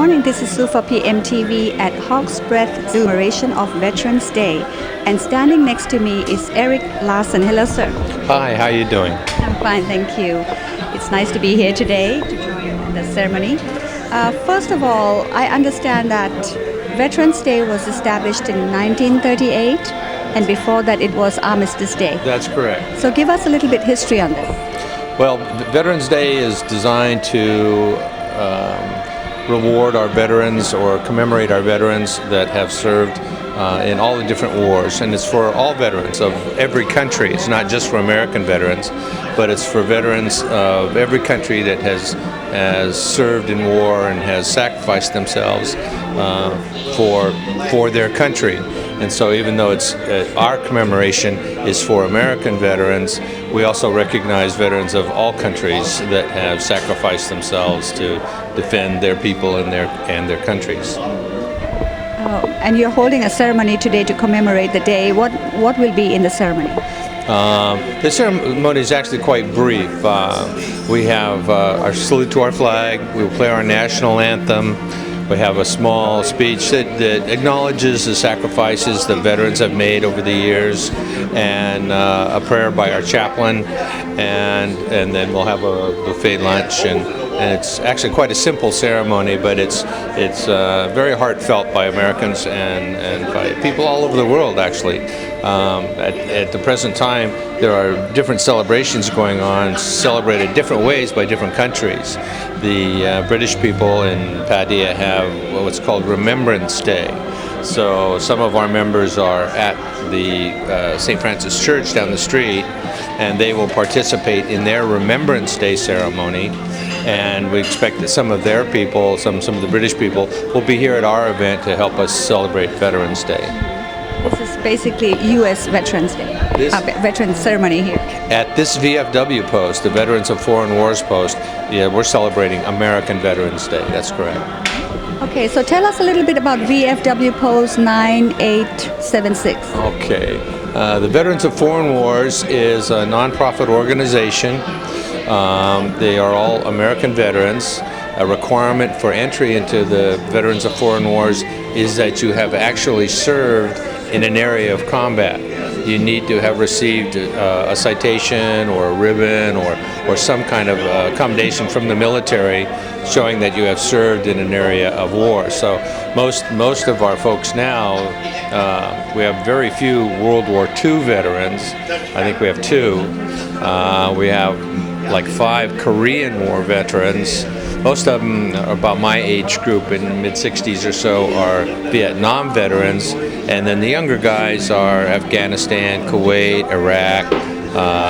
morning, this is Sue for PMTV at Hawk's Breath celebration of Veterans Day. And standing next to me is Eric Larson. Hello, sir. Hi, how are you doing? I'm fine, thank you. It's nice to be here today to join the ceremony. First of all, I understand that Veterans Day was established in 1938, and before that it was Armistice Day. That's correct. So give us a little bit history on this. Well, Veterans Day is designed to reward our veterans or commemorate our veterans that have served in all the different wars, and it's for all veterans of every country. It's not just for American veterans, but it's for veterans of every country that has served in war and has sacrificed themselves for their country. And so even though it's our commemoration is for American veterans, we also recognize veterans of all countries that have sacrificed themselves to defend their people and their countries. And you're holding a ceremony today to commemorate the day. What will be in the ceremony? The ceremony is actually quite brief. We have our salute to our flag. We will play our national anthem. We have a small speech that acknowledges the sacrifices that veterans have made over the years, and a prayer by our chaplain, and then we'll have a buffet lunch, and it's actually quite a simple ceremony, but it's very heartfelt by Americans and by people all over the world, actually. At the present time, there are different celebrations going on, celebrated different ways by different countries. The British people in Padilla have what's called Remembrance Day. So some of our members are at the St. Francis Church down the street, and they will participate in their Remembrance Day ceremony. And we expect that some of their people, some of the British people, will be here at our event to help us celebrate Veterans Day. This is basically U.S. Veterans Day, Veterans ceremony here. At this VFW post, the Veterans of Foreign Wars post, yeah, we're celebrating American Veterans Day. That's correct. Okay, so tell us a little bit about VFW post 9876. Okay. The Veterans of Foreign Wars is a nonprofit organization. They are all American veterans. A requirement for entry into the Veterans of Foreign Wars is that you have actually served in an area of combat. You need to have received a citation or a ribbon or some kind of commendation from the military showing that you have served in an area of war. So most of our folks now, we have very few World War II veterans. I think we have 2. We have like 5 Korean War veterans. Most of them are about my age group, in mid-60s or so, are Vietnam veterans, and then the younger guys are Afghanistan, Kuwait, Iraq,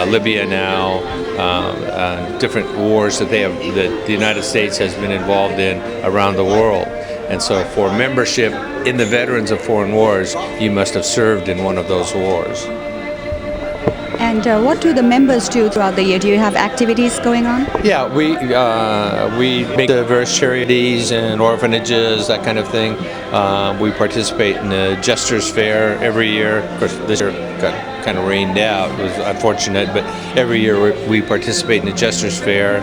Libya now, different wars that the United States has been involved in around the world. And so for membership in the Veterans of Foreign Wars, you must have served in one of those wars. And what do the members do throughout the year? Do you have activities going on? Yeah, we make the various charities and orphanages, that kind of thing. We participate in the Jester's Fair every year. Of course, this year got kind of rained out. It was unfortunate, but every year we participate in the Jester's Fair.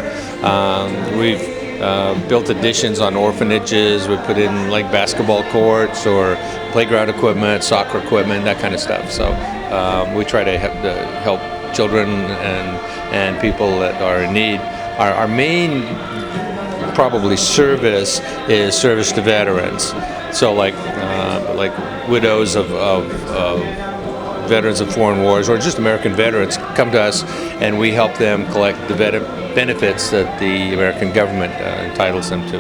We've built additions on orphanages. We put in like basketball courts or playground equipment, soccer equipment, that kind of stuff. So we try to help children and people that are in need. Our main probably service is service to veterans. So like widows of veterans of foreign wars or just American veterans come to us, and we help them collect the benefits that the American government entitles them to.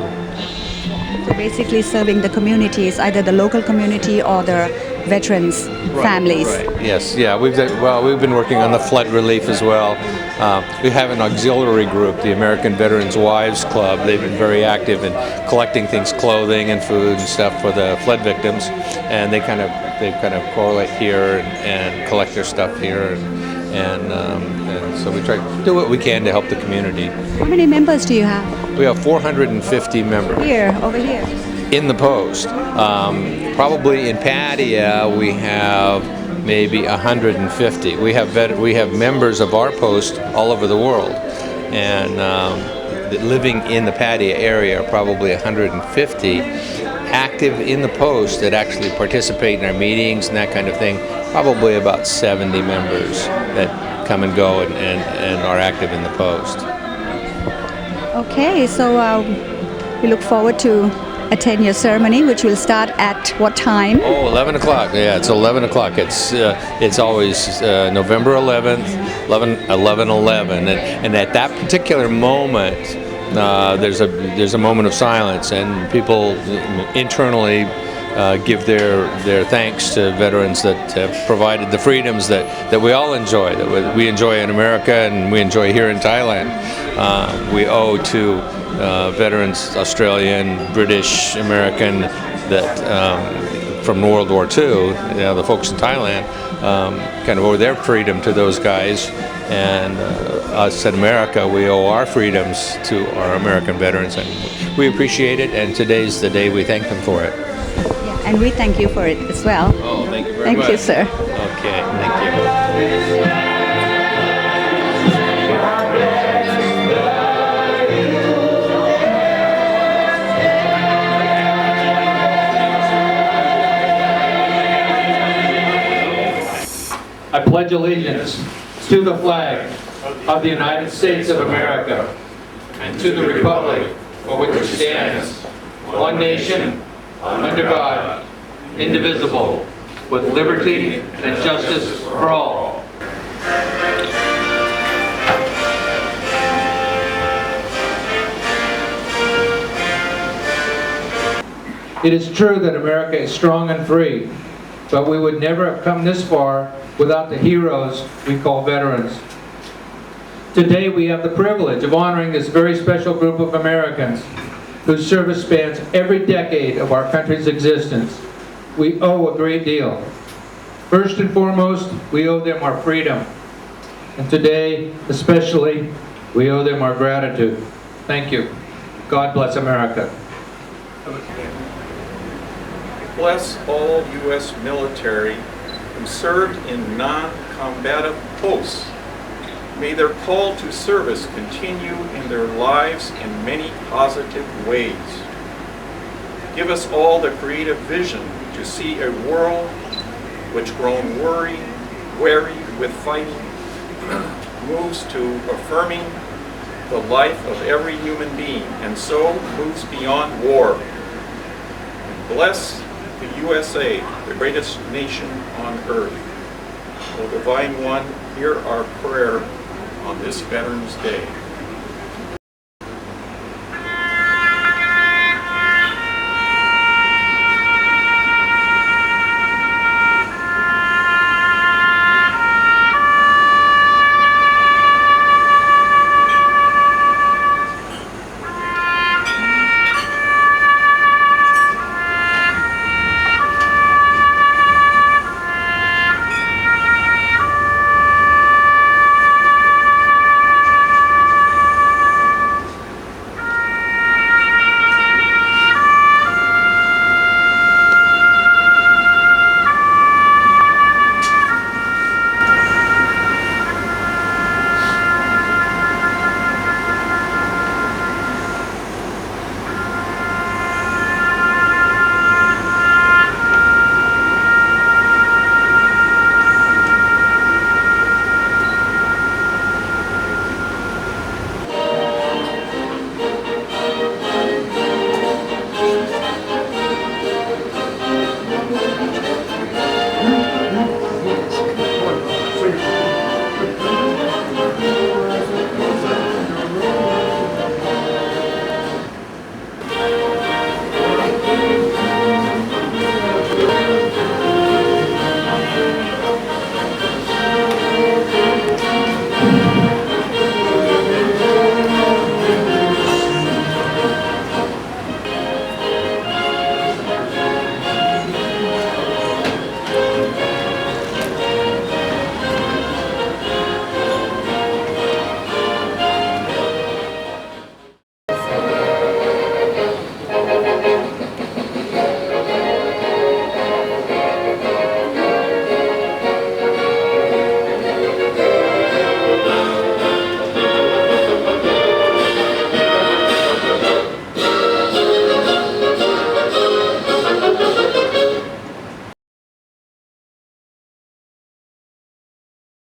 So basically serving the communities, either the local community or the veterans' families. Right. Yes. Yeah. We've been working on the flood relief as well. We have an auxiliary group, the American Veterans Wives Club. They've been very active in collecting things, clothing and food and stuff for the flood victims, and they kind of correlate here and collect their stuff here, and so we try to do what we can to help the community. How many members do you have? We have 450 members. Here, over here. In the post. Probably in Padilla we have maybe 150. We have members of our post all over the world, and living in the Padia area are probably 150. Active in the post that actually participate in our meetings and that kind of thing, probably about 70 members that come and go and are active in the post. Okay, so we look forward to attend your ceremony, which will start at what time? Oh, 11 o'clock. Yeah, it's 11 o'clock. It's always November 11th, 11/11, and at that particular moment, there's a moment of silence, and people internally give their thanks to veterans that have provided the freedoms that we all enjoy, that we enjoy in America and we enjoy here in Thailand. We owe to veterans, Australian, British, American, that from World War II, the folks in Thailand, kind of owe their freedom to those guys, and us in America, we owe our freedoms to our American veterans, and we appreciate it, and today's the day we thank them for it. Yeah, and we thank you for it as well. Oh, thank you very much. Thank you, sir. Okay, thank you. I pledge allegiance to the flag of the United States of America and to the republic for which it stands, one nation, under God, indivisible, with liberty and justice for all. It is true that America is strong and free, but we would never have come this far without the heroes we call veterans. Today we have the privilege of honoring this very special group of Americans whose service spans every decade of our country's existence. We owe a great deal. First and foremost, we owe them our freedom. And today, especially, we owe them our gratitude. Thank you. God bless America. Bless all U.S. military who served in non-combative posts. May their call to service continue in their lives in many positive ways. Give us all the creative vision to see a world which, grown weary with fighting, moves to affirming the life of every human being, and so moves beyond war. And bless the USA, the greatest nation on earth. O Divine One, hear our prayer on this Veterans Day.